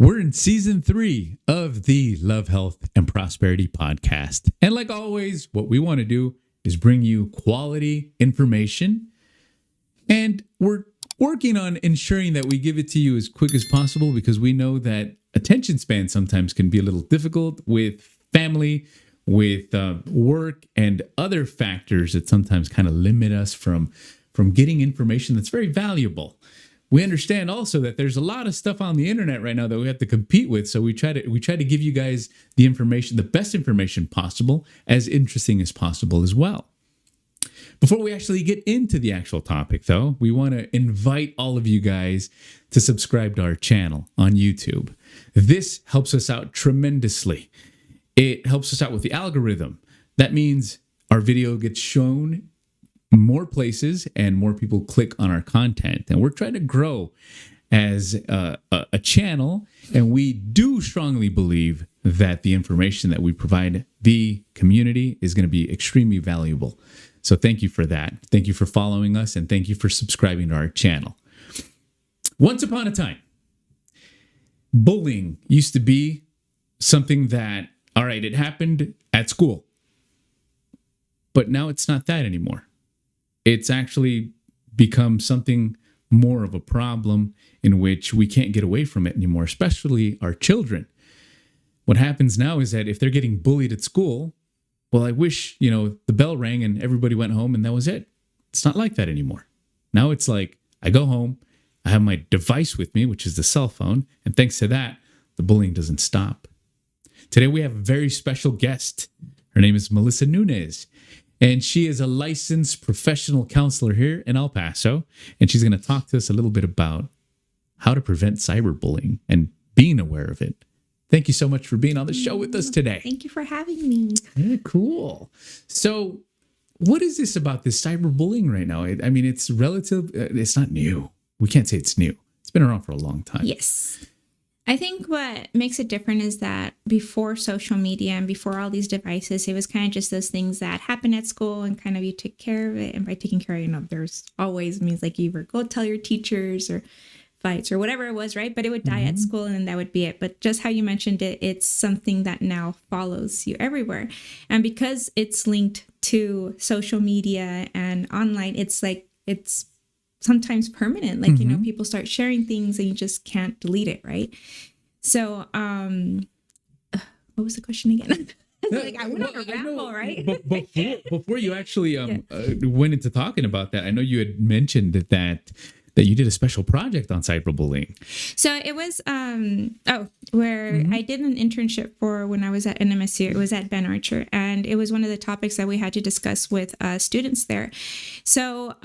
We're in season 3 of the Love, Health, and Prosperity podcast. And like always, what we want to do is bring you quality information. And we're working on ensuring that we give it to you as quick as possible because we know that attention span sometimes can be a little difficult with family, with work, and other factors that sometimes kind of limit us from getting information that's very valuable. We understand also that there's a lot of stuff on the internet right now that we have to compete with. So we try to give you guys the information, the best information possible, as interesting as possible as well. Before we actually get into the actual topic, though, we want to invite all of you guys to subscribe to our channel on YouTube. This helps us out tremendously. It helps us out with the algorithm. That means our video gets shown more places and more people click on our content. And we're trying to grow as a channel. And we do strongly believe that the information that we provide the community is going to be extremely valuable. So thank you for that. Thank you for following us, and thank you for subscribing to our channel. Once upon a time, bullying used to be something that, all right, it happened at school. But now it's not that anymore. It's actually become something more of a problem in which we can't get away from it anymore, especially our children. What happens now is that if they're getting bullied at school, well, I wish, the bell rang and everybody went home and that was it. It's not like that anymore. Now it's like, I go home, I have my device with me, which is the cell phone, and thanks to that, the bullying doesn't stop. Today we have a very special guest. Her name is Melissa Nuñez. And she is a licensed professional counselor here in El Paso. And she's going to talk to us a little bit about how to prevent cyberbullying and being aware of it. Thank you so much for being on the show with us today. Thank you for having me. Yeah, cool. So what is this about this cyberbullying right now? I mean, it's relative. It's not new. We can't say it's new. It's been around for a long time. Yes. I think what makes it different is that before social media and before all these devices, it was kind of just those things that happen at school and kind of you take care of it. And by taking care of, there's always means like you either go tell your teachers or fights or whatever it was, right? But it would die at school and then that would be it. But just how you mentioned it, it's something that now follows you everywhere. And because it's linked to social media and online, it's sometimes permanent. Like, people start sharing things and you just can't delete it, right? So, what was the question again? I went on a ramble, right? Before you actually went into talking about that, I know you had mentioned that you did a special project on cyberbullying. So it was, where I did an internship for when I was at NMSU. It was at Ben Archer, and it was one of the topics that we had to discuss with students there. So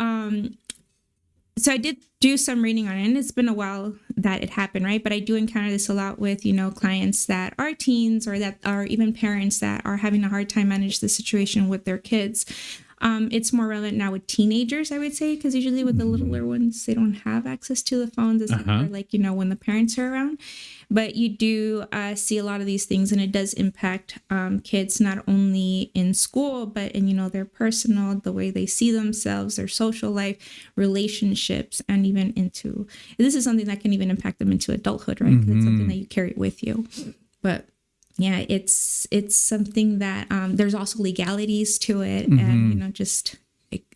I did do some reading on it, and it's been a while that it happened, right? But I do encounter this a lot with, clients that are teens or that are even parents that are having a hard time manage the situation with their kids. It's more relevant now with teenagers, I would say, because usually with the littler ones, they don't have access to the phones. It's more like, when the parents are around. But you do see a lot of these things, and it does impact kids not only in school, but in, their personal, the way they see themselves, their social life, relationships, and even this is something that can even impact them into adulthood, right? Because it's something that you carry with you. But yeah, it's something that there's also legalities to it, and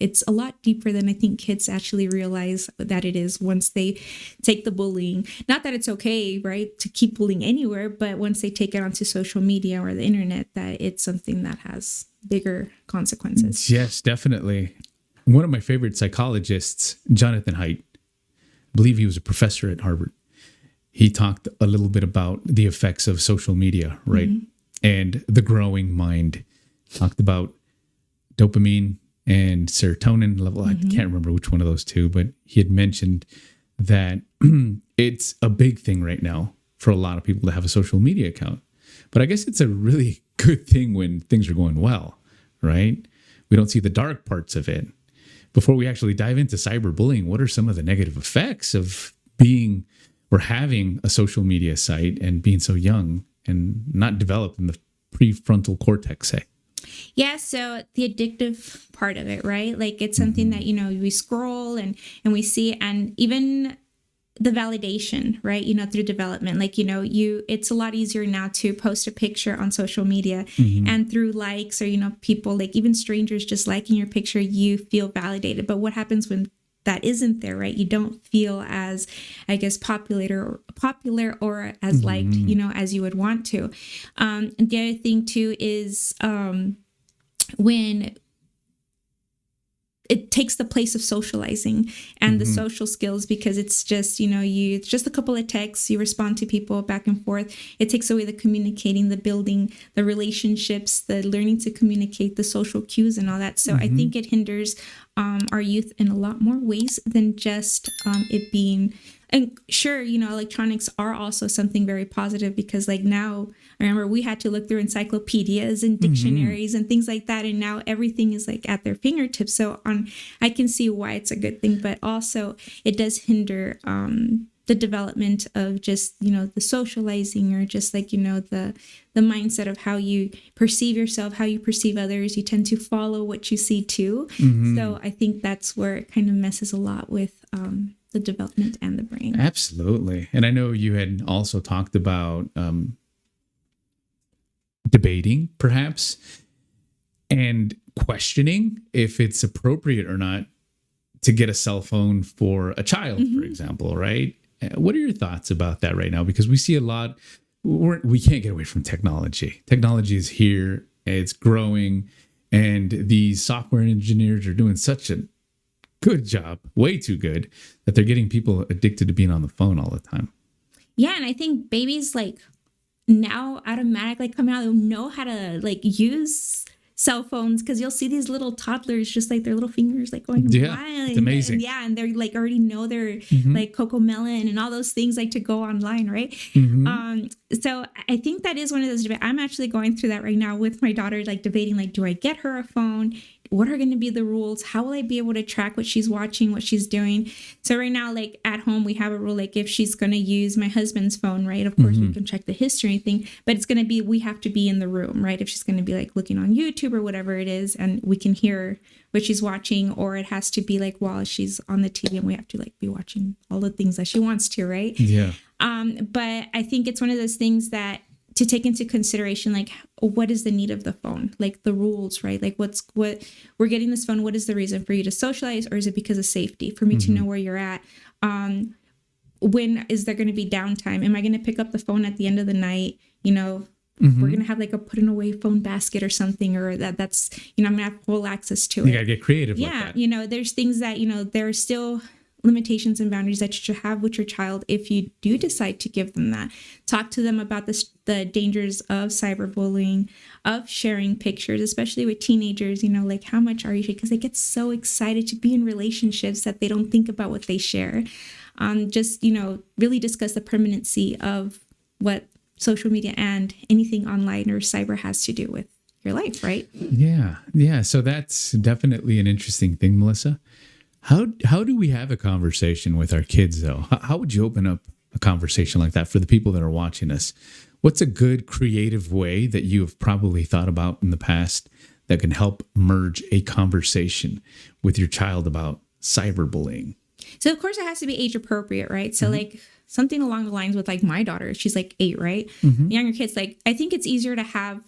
it's a lot deeper than I think kids actually realize that it is once they take the bullying. Not that it's okay, right, to keep bullying anywhere, but once they take it onto social media or the internet, that it's something that has bigger consequences. Yes, definitely. One of my favorite psychologists, Jonathan Haidt, I believe he was a professor at Harvard. He talked a little bit about the effects of social media, right? And the growing mind. Talked about dopamine and serotonin level. I can't remember which one of those two, but he had mentioned that it's a big thing right now for a lot of people to have a social media account. But I guess it's a really good thing when things are going well, right? We don't see the dark parts of it. Before we actually dive into cyberbullying, what are some of the negative effects of being or having a social media site and being so young and not developed in the prefrontal cortex, say? Yeah, so the addictive part of it, right? Like it's something that, we scroll and we see, and even the validation, right? Through development, like, it's a lot easier now to post a picture on social media, and through likes, or, people, like even strangers just liking your picture, you feel validated. But what happens when that isn't there, right? You don't feel as, I guess, popular or as liked, as you would want to. And the other thing too is when it takes the place of socializing and the social skills, because it's just, it's just a couple of texts, you respond to people back and forth. It takes away the communicating, the building, the relationships, the learning to communicate, the social cues and all that. So I think it hinders our youth in a lot more ways than just it being. And sure, electronics are also something very positive, because like now, I remember we had to look through encyclopedias and dictionaries and things like that. And now everything is like at their fingertips. So I can see why it's a good thing, but also it does hinder the development of just, the socializing, or just like, the mindset of how you perceive yourself, how you perceive others. You tend to follow what you see too. So I think that's where it kind of messes a lot with the development and the brain. Absolutely. And I know you had also talked about debating, perhaps, and questioning if it's appropriate or not to get a cell phone for a child, for example, right? What are your thoughts about that right now? Because we see a lot, we can't get away from technology. Technology is here, it's growing, and these software engineers are doing such a good job, way too good, that they're getting people addicted to being on the phone all the time. Yeah, and I think babies like now automatically coming out, they'll know how to like use cell phones, because you'll see these little toddlers just like their little fingers like going wild. It's amazing. And they're like already know their like Coco Melon and all those things like to go online, right? So I think that is one of those debates. I'm actually going through that right now with my daughter, like debating, like, do I get her a phone? What are going to be the rules? How will I be able to track what she's watching, what she's doing? So right now, like at home, we have a rule, like if she's going to use my husband's phone, right? Of course, we can check the history and anything, but it's going to be, we have to be in the room, right? If she's going to be like looking on YouTube or whatever it is, and we can hear what she's watching, or it has to be like while she's on the TV and we have to like be watching all the things that she wants to, right? Yeah. But I think it's one of those things that to take into consideration, like what is the need of the phone, like the rules, right? Like what we're getting this phone, what is the reason for you to socialize, or is it because of safety, for me to know where you're at? When is there going to be downtime? Am I going to pick up the phone at the end of the night? We're going to have like a put away phone basket or something, or that's, I'm going to have full access to it. You got to get creative with that. There's things that, there are still limitations and boundaries that you should have with your child if you do decide to give them that. Talk to them about the dangers of cyberbullying, of sharing pictures, especially with teenagers, like how much are you sharing? Because they get so excited to be in relationships that they don't think about what they share. Just, really discuss the permanency of what social media and anything online or cyber has to do with your life, right? Yeah. So that's definitely an interesting thing, Melissa. How do we have a conversation with our kids, though? How would you open up a conversation like that for the people that are watching us? What's a good creative way that you have probably thought about in the past that can help merge a conversation with your child about cyberbullying? So, of course, it has to be age appropriate, right? So, like something along the lines with like my daughter, she's like 8, right? Younger kids, like I think it's easier to have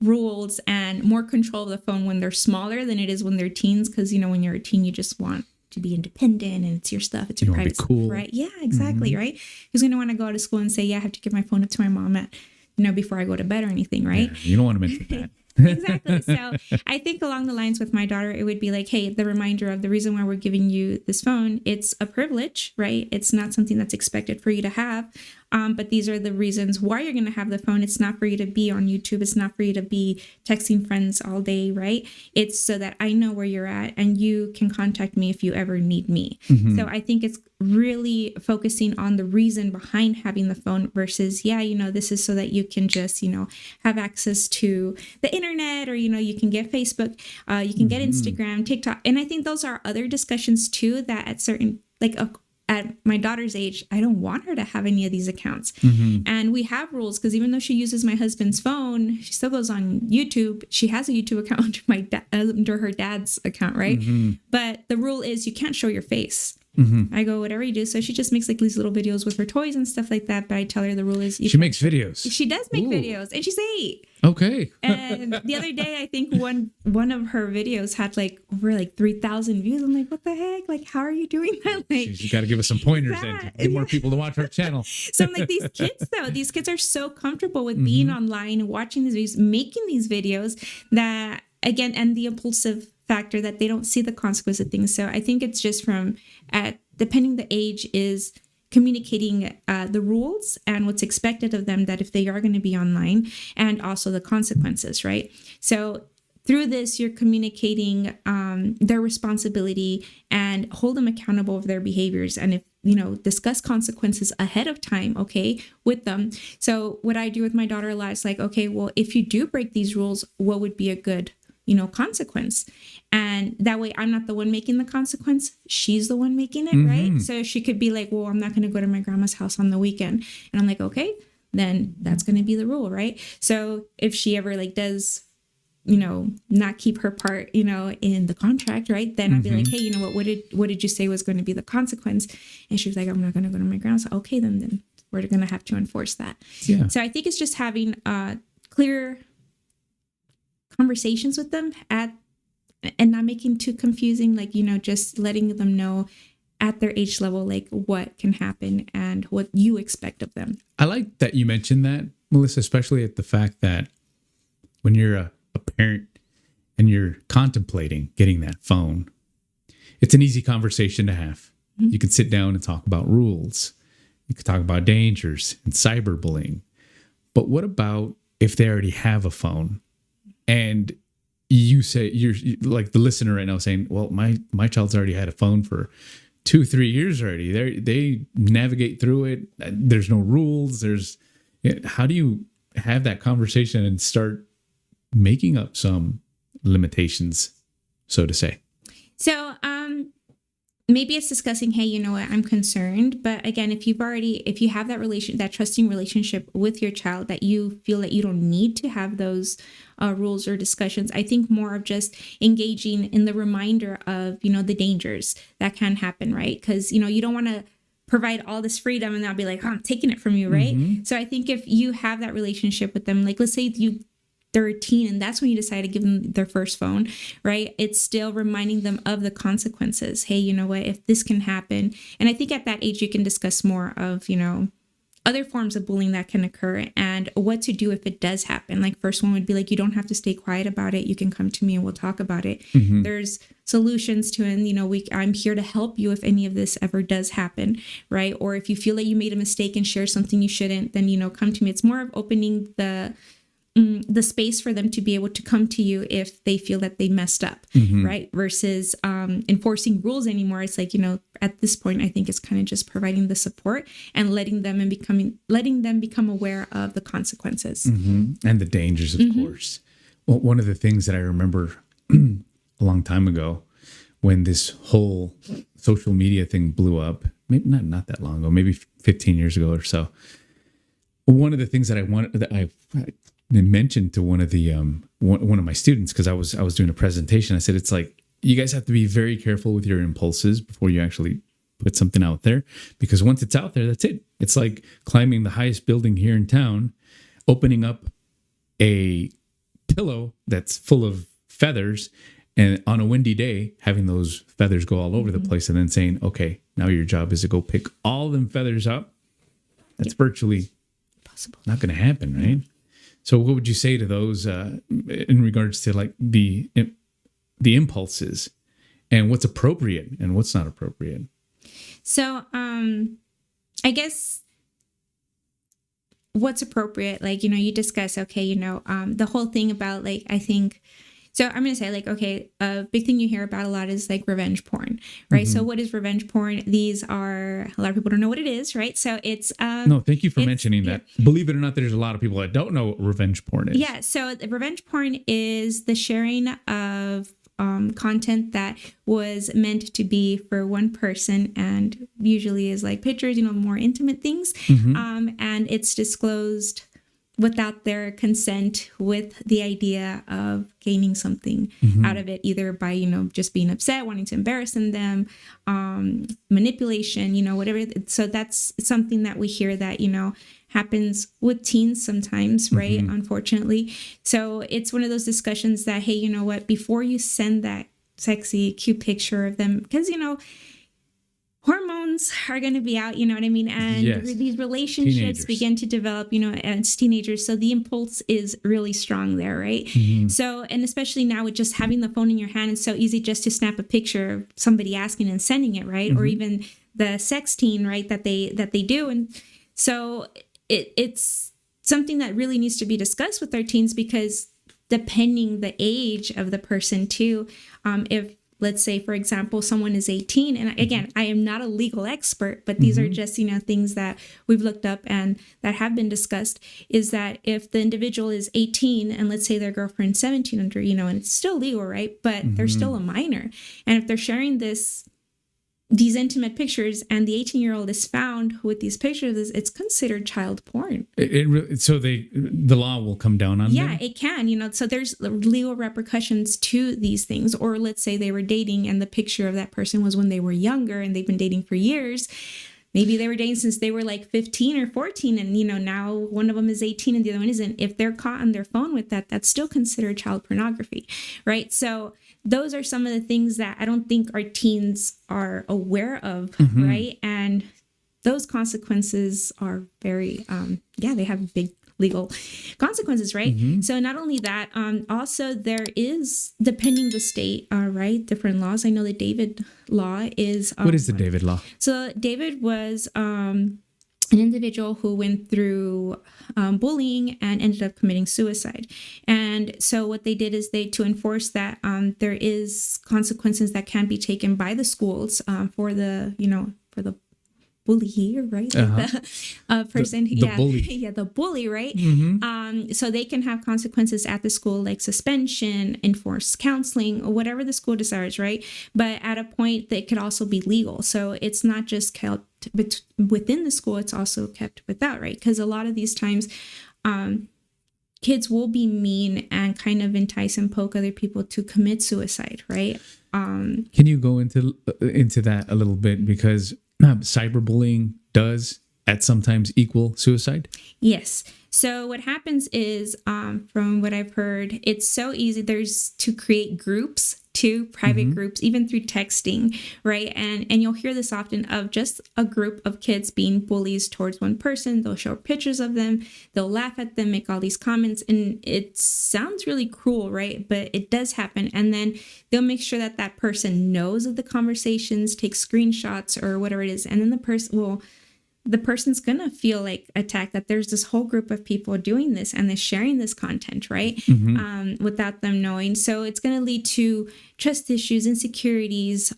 rules and more control of the phone when they're smaller than it is when they're teens. Because, when you're a teen, you just want to be independent and it's your stuff. It's your private stuff, right? Yeah, exactly, right? Who's going to want to go to school and say, yeah, I have to give my phone up to my mom at, before I go to bed or anything, right? Yeah, you don't want to mention that. Exactly. So I think along the lines with my daughter, it would be like, hey, the reminder of the reason why we're giving you this phone, it's a privilege, right? It's not something that's expected for you to have. But these are the reasons why you're going to have the phone. It's not for you to be on YouTube. It's not for you to be texting friends all day, right? It's so that I know where you're at and you can contact me if you ever need me. So I think it's really focusing on the reason behind having the phone versus, this is so that you can just, have access to the internet, or, you can get Facebook, you can get Instagram, TikTok. And I think those are other discussions too, that at certain, like at my daughter's age, I don't want her to have any of these accounts. And we have rules, because even though she uses my husband's phone, she still goes on YouTube. She has a YouTube account under her dad's account, right? But the rule is you can't show your face. I go, whatever you do. So she just makes like these little videos with her toys and stuff like that. But I tell her the rule is she makes videos. She does make videos, and she's 8. Okay. And the other day, I think one of her videos had like over like 3,000 views. I'm like, what the heck? Like, how are you doing that? Like, you got to give us some pointers and get more people to watch our channel. So I'm like, these kids are so comfortable with being online, watching these videos, making these videos that, again, and the impulsive factor that they don't see the consequence of things. So I think it's just depending the age, is communicating the rules and what's expected of them, that if they are going to be online, and also the consequences, right? So through this, you're communicating their responsibility and hold them accountable of their behaviors. And if, discuss consequences ahead of time, okay, with them. So what I do with my daughter a lot is like, okay, well, if you do break these rules, what would be a good consequence? And that way I'm not the one making the consequence. She's the one making it, right? So she could be like, well, I'm not going to go to my grandma's house on the weekend. And I'm like, okay, then that's going to be the rule, right? So if she ever like does, not keep her part, in the contract, right? Then I'd be like, hey, what did you say was going to be the consequence? And she was like, I'm not going to go to my grandma's. Okay, then we're going to have to enforce that. Yeah. So I think it's just having clear conversations with them and not making too confusing, like, just letting them know at their age level, like what can happen and what you expect of them. I like that you mentioned that, Melissa, especially at the fact that when you're a parent and you're contemplating getting that phone, it's an easy conversation to have. You can sit down and talk about rules. You can talk about dangers and cyberbullying. But what about if they already have a phone? And you say, you're like the listener right now saying, well, my child's already had a phone for 2-3 years already. They navigate through it. There's no rules. How do you have that conversation and start making up some limitations, so to say? So, maybe it's discussing, hey, you know what, I'm concerned. But again, if you have that trusting relationship with your child, that you feel that you don't need to have those rules or discussions, I think more of just engaging in the reminder of, the dangers that can happen, right? Because, you don't want to provide all this freedom and they'll be like, oh, I'm taking it from you, right? So I think if you have that relationship with them, like let's say they're a teen and that's when you decide to give them their first phone, right? It's still reminding them of the consequences. Hey, you know what, if this can happen. And I think at that age, you can discuss more of, other forms of bullying that can occur and what to do if it does happen. Like first one would be like, you don't have to stay quiet about it. You can come to me and we'll talk about it. There's solutions to it. And, I'm here to help you if any of this ever does happen, right? Or if you feel that you made a mistake and share something you shouldn't, then, come to me. It's more of opening the space for them to be able to come to you if they feel that they messed up, right? Versus enforcing rules anymore. It's like, at this point, I think it's kind of just providing the support and letting them become aware of the consequences. And the dangers, of course. Well, one of the things that I remember a long time ago when this whole social media thing blew up, maybe not that long ago, maybe 15 years ago or so. One of the things that I mentioned to one of my students, because I was doing a presentation, I said, it's like, you guys have to be very careful with your impulses before you actually put something out there, because once it's out there, that's it. It's like climbing the highest building here in town, opening up a pillow that's full of feathers, and on a windy day, having those feathers go all over the place, and then saying, okay, now your job is to go pick all them feathers up. That's virtually impossible. Not going to happen, right? So what would you say to those in regards to like the impulses and what's appropriate and what's not appropriate? So I guess what's appropriate, like, you discuss, okay, the whole thing about like, I think, so I'm going to say like, okay, a big thing you hear about a lot is like revenge porn, right? So what is revenge porn? These are, a lot of people don't know what it is, right? So it's... no, thank you for mentioning that. Believe it or not, there's a lot of people that don't know what revenge porn is. Yeah, so the revenge porn is the sharing of content that was meant to be for one person and usually is like pictures, more intimate things. And it's disclosed without their consent, with the idea of gaining something out of it, either by, just being upset, wanting to embarrass them, manipulation, whatever. So that's something that we hear that, happens with teens sometimes, right? Unfortunately. So it's one of those discussions that, hey, you know what, before you send that sexy, cute picture of them, because, hormones are going to be out, you know what I mean? And these relationships begin to develop, as teenagers. So the impulse is really strong there, right? So, and especially now with just having the phone in your hand, it's so easy just to snap a picture of somebody asking and sending it, right? Or even the sexting, right, that they do. And so it's something that really needs to be discussed with our teens, because depending the age of the person too, if let's say, for example, someone is 18, and again, I am not a legal expert, but these are just, things that we've looked up and that have been discussed, is that if the individual is 18 and let's say their girlfriend's 17 under, and it's still legal, right? But they're still a minor. And if they're sharing these intimate pictures and the 18-year-old is found with these pictures, it's considered child porn. So the law will come down on them? Yeah, it can, so there's legal repercussions to these things. Or let's say they were dating and the picture of that person was when they were younger and they've been dating for years. Maybe they were dating since they were like 15 or 14 and, now one of them is 18 and the other one isn't. If they're caught on their phone with that, that's still considered child pornography, right? So those are some of the things that I don't think our teens are aware of, right? And those consequences are very, they have big legal consequences, right? So not only that, also there is, depending the state, right, different laws. I know the David law is... what is the David law? So David was an individual who went through bullying and ended up committing suicide. And so what they did is to enforce that there is consequences that can be taken by the schools for the bully, right? The person, the bully. Yeah, the bully, right? So they can have consequences at the school, like suspension, enforced counseling, or whatever the school desires, right? But at a point, they could also be legal. So it's not just kept within the school, it's also kept without, right? Because a lot of these times, kids will be mean and kind of entice and poke other people to commit suicide, right? Can you go into that a little bit? Because cyberbullying does at sometimes equal suicide? Yes. So what happens is, from what I've heard, it's so easy. There's to create groups, private groups, even through texting, right? And you'll hear this often of just a group of kids being bullies towards one person. They'll show pictures of them. They'll laugh at them, make all these comments. And it sounds really cruel, right? But it does happen. And then they'll make sure that that person knows of the conversations, take screenshots or whatever it is. And then the person's going to feel like attacked, that there's this whole group of people doing this and they're sharing this content, right? Without them knowing. So it's going to lead to trust issues, insecurities,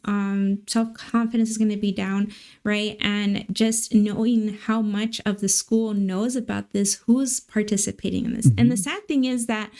self-confidence is going to be down, right? And just knowing how much of the school knows about this, who's participating in this. And the sad thing is that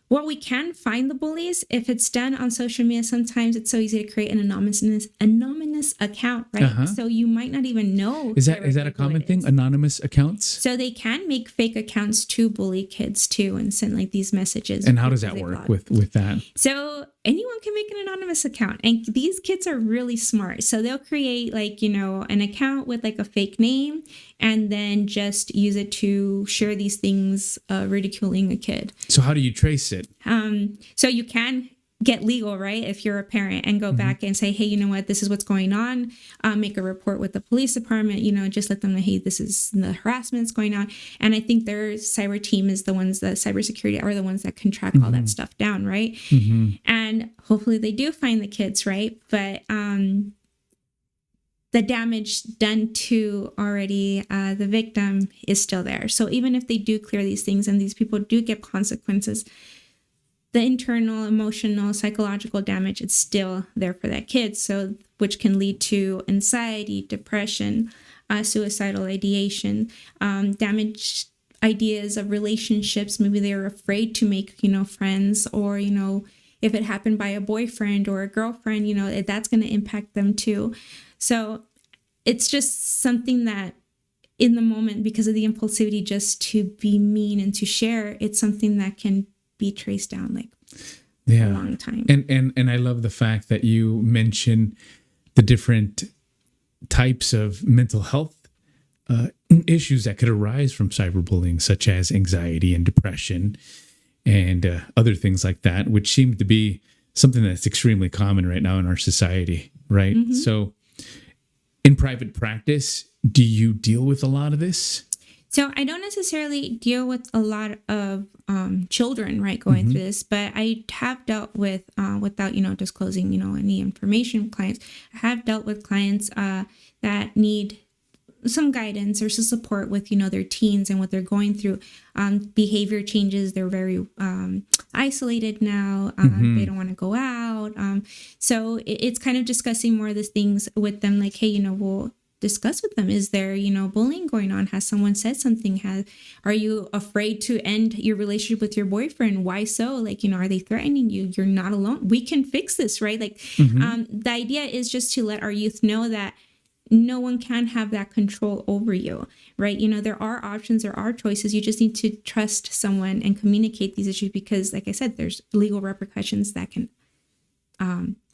while we can find the bullies, if it's done on social media, sometimes it's so easy to create an anonymous account, right? So you might not even know. Is that a common thing? Anonymous accounts? So they can make fake accounts to bully kids too, and send like these messages. And how does that work with that? So anyone can make an anonymous account, and these kids are really smart. So they'll create an account with like a fake name, and then just use it to share these things, ridiculing a kid. So how do you trace it? So you can get legal, right? If you're a parent, and go back and say, hey, you know what, this is what's going on. Make a report with the police department, just let them know, hey, this is the harassment that's going on. And I think their cyber team is the ones, the cybersecurity are the ones that can track all that stuff down, right? And hopefully they do find the kids, right? But the damage done to already the victim is still there. So even if they do clear these things and these people do get consequences, the internal, emotional, psychological damage, it's still there for that kid. So which can lead to anxiety, depression, suicidal ideation, damaged ideas of relationships. Maybe they're afraid to make, friends, or, if it happened by a boyfriend or a girlfriend, that's going to impact them too. So it's just something that in the moment, because of the impulsivity just to be mean and to share, it's something that can be traced down like a long time. And I love the fact that you mention the different types of mental health issues that could arise from cyberbullying, such as anxiety and depression and other things like that, which seem to be something that's extremely common right now in our society, right? Mm-hmm. So in private practice, do you deal with a lot of this? So I don't necessarily deal with a lot of children, right, going through this, but I have dealt with, without, disclosing, any information, clients. I have dealt with clients that need some guidance or some support with, their teens and what they're going through. Behavior changes. They're very isolated now. They don't want to go out. So it's kind of discussing more of these things with them, like, hey, we'll discuss with them. Is there, bullying going on? Has someone said something? Are you afraid to end your relationship with your boyfriend? Why so? Like, are they threatening you? You're not alone. We can fix this, right? Like, the idea is just to let our youth know that no one can have that control over you, right? There are options, there are choices. You just need to trust someone and communicate these issues because, like I said, there's legal repercussions that can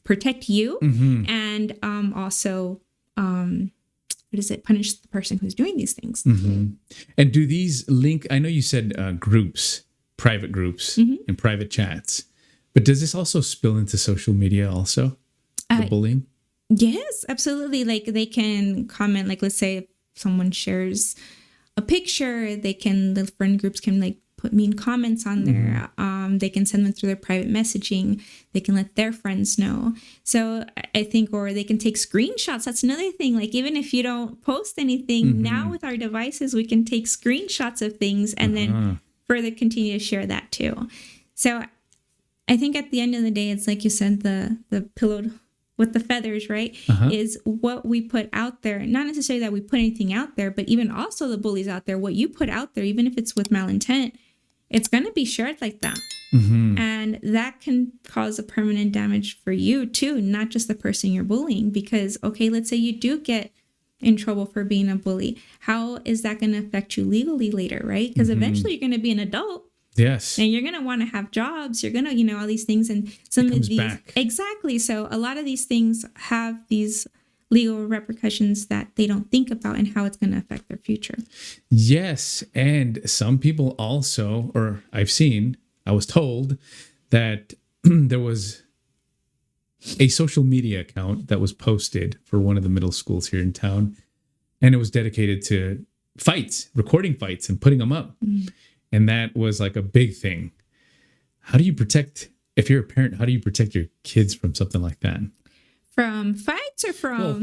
protect you and also punish the person who's doing these things. And do these link? I know you said groups, private groups and private chats, but does this also spill into social media also, the bullying? Yes, absolutely. Like they can comment, like let's say if someone shares a picture, the friend groups can like put mean comments on there. They can send them through their private messaging. They can let their friends know. So I think, or they can take screenshots. That's another thing. Like even if you don't post anything, now with our devices, we can take screenshots of things and then further continue to share that too. So I think at the end of the day, it's like you said, the pillow with the feathers, right? Is what we put out there. Not necessarily that we put anything out there, but even also the bullies out there, what you put out there, even if it's with malintent, it's going to be shared like that. And that can cause a permanent damage for you too, not just the person you're bullying. Because, okay, let's say you do get in trouble for being a bully. How is that going to affect you legally later, right? Because eventually you're going to be an adult. Yes. And you're going to want to have jobs. You're going to, all these things. And some of these. Back. Exactly. So a lot of these things have these legal repercussions that they don't think about and how it's going to affect their future. Yes. And some people also, or I was told that there was a social media account that was posted for one of the middle schools here in town. And it was dedicated to fights, recording fights and putting them up. And that was like a big thing. How do you protect, if you're a parent, how do you protect your kids from something like that? From fights or from? Well,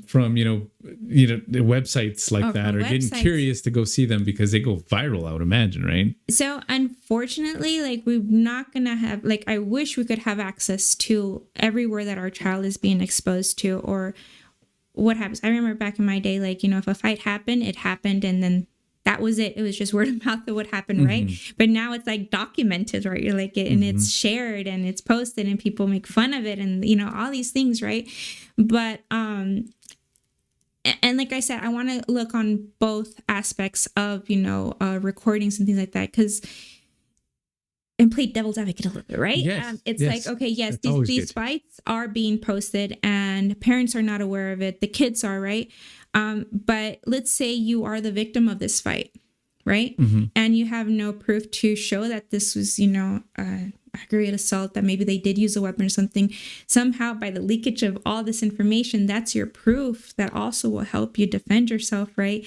from the websites like that, or getting curious to go see them because they go viral, I would imagine, right? So unfortunately, like we're not going to have, like I wish we could have access to everywhere that our child is being exposed to or what happens. I remember back in my day, like, if a fight happened, it happened and then that was it. It was just word of mouth of what happened, right? But now it's like documented, right? You're like, and it's shared and it's posted and people make fun of it and, all these things, right? But, and like I said, I want to look on both aspects of, recordings and things like that and play devil's advocate a little bit, right? Yes, it's like, okay, yes, these fights are being posted and parents are not aware of it. The kids are, right? But let's say you are the victim of this fight, right? And you have no proof to show that this was, aggravated assault, that maybe they did use a weapon or something. Somehow by the leakage of all this information, that's your proof that also will help you defend yourself, right?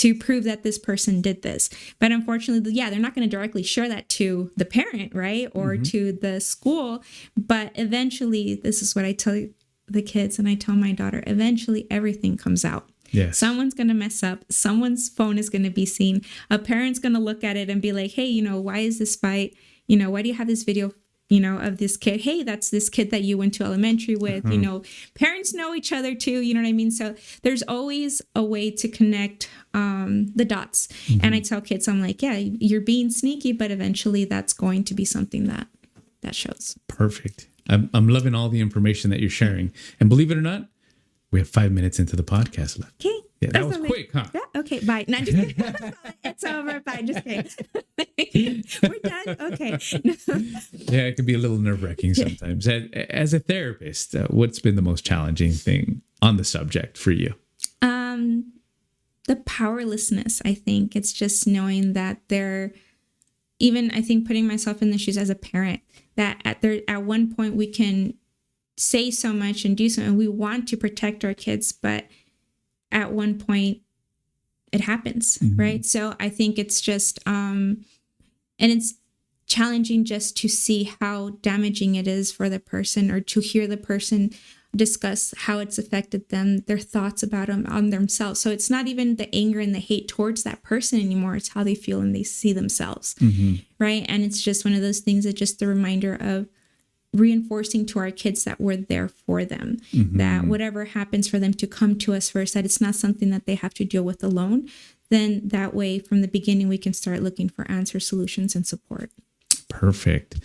To prove that this person did this. But unfortunately, they're not going to directly share that to the parent, right? Or to the school. But eventually, this is what I tell the kids and I tell my daughter, eventually everything comes out. Yes. Someone's going to mess up. Someone's phone is going to be seen. A parent's going to look at it and be like, hey, why is this fight? Why do you have this video, of this kid? Hey, that's this kid that you went to elementary with. Parents know each other too. You know what I mean? So there's always a way to connect the dots. And I tell kids, I'm like, yeah, you're being sneaky, but eventually that's going to be something that shows. Perfect. I'm loving all the information that you're sharing. And believe it or not, we have 5 minutes into the podcast left. Okay. Yeah, that was quick, huh? Yeah, okay, bye. No, just kidding. It's over. Bye. Just kidding. We're done. Okay. Yeah, it can be a little nerve-wracking sometimes. As a therapist, what's been the most challenging thing on the subject for you? The powerlessness, I think. It's just knowing that even I think putting myself in the shoes as a parent, that at one point we can say so much and do so, and we want to protect our kids, but at one point it happens, right? So I think it's just, and it's challenging just to see how damaging it is for the person, or to hear the person discuss how it's affected them, their thoughts about them, on themselves. So it's not even the anger and the hate towards that person anymore. It's how they feel and they see themselves, right? And it's just one of those things that just the reminder of reinforcing to our kids that we're there for them, that whatever happens for them to come to us first, that it's not something that they have to deal with alone. Then that way, from the beginning, we can start looking for answer solutions and support. Perfect.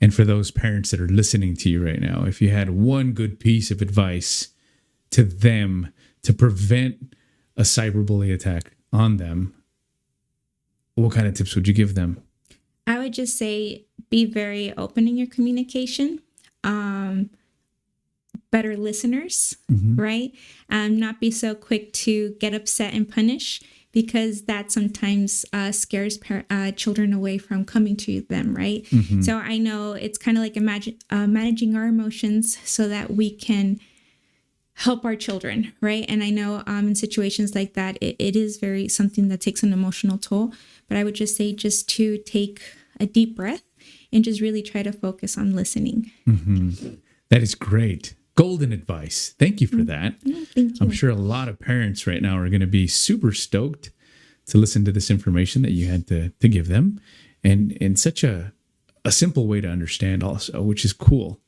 And for those parents that are listening to you right now, if you had one good piece of advice to them to prevent a cyberbully attack on them, what kind of tips would you give them? I would just say be very open in your communication, better listeners, right? Not be so quick to get upset and punish, because that sometimes scares children away from coming to them, right? So I know it's kind of like managing our emotions so that we can help our children, right? And I know in situations like that, it is very something that takes an emotional toll. But I would just say just to take a deep breath and just really try to focus on listening. That is great. Golden advice. Thank you for that. Thank you. I'm sure a lot of parents right now are going to be super stoked to listen to this information that you had to give them, and in such a simple way to understand also, which is cool.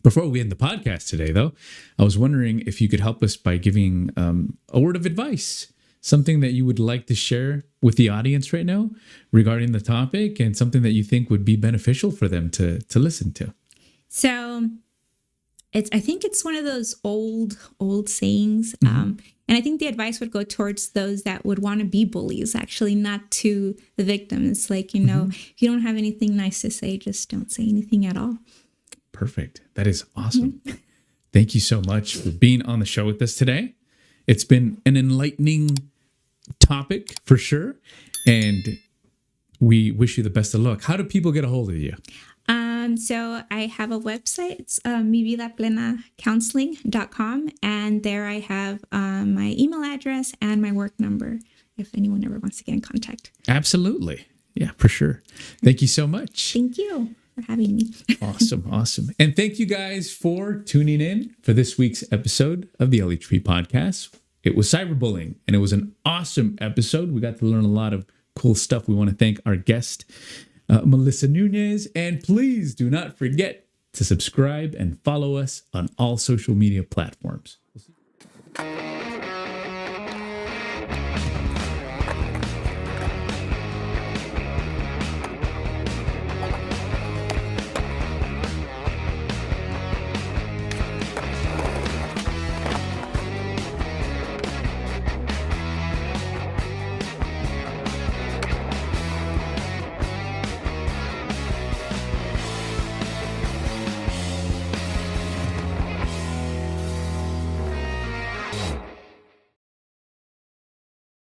Before we end the podcast today, though, I was wondering if you could help us by giving a word of advice, something that you would like to share with the audience right now regarding the topic, and something that you think would be beneficial for them to listen to. So I think it's one of those old sayings. And I think the advice would go towards those that would want to be bullies, actually, not to the victim. It's like, if you don't have anything nice to say, just don't say anything at all. Perfect. That is awesome. Thank you so much for being on the show with us today. It's been an enlightening topic for sure. And we wish you the best of luck. How do people get a hold of you? So I have a website. It's mividaplenacounseling.com. And there I have my email address and my work number if anyone ever wants to get in contact. Absolutely. Yeah, for sure. Thank you so much. Thank you for having me. Awesome. And thank you guys for tuning in for this week's episode of the LHP podcast. It was cyberbullying, and it was an awesome episode. We got to learn a lot of cool stuff. We want to thank our guest, Melissa Nuñez. And please do not forget to subscribe and follow us on all social media platforms.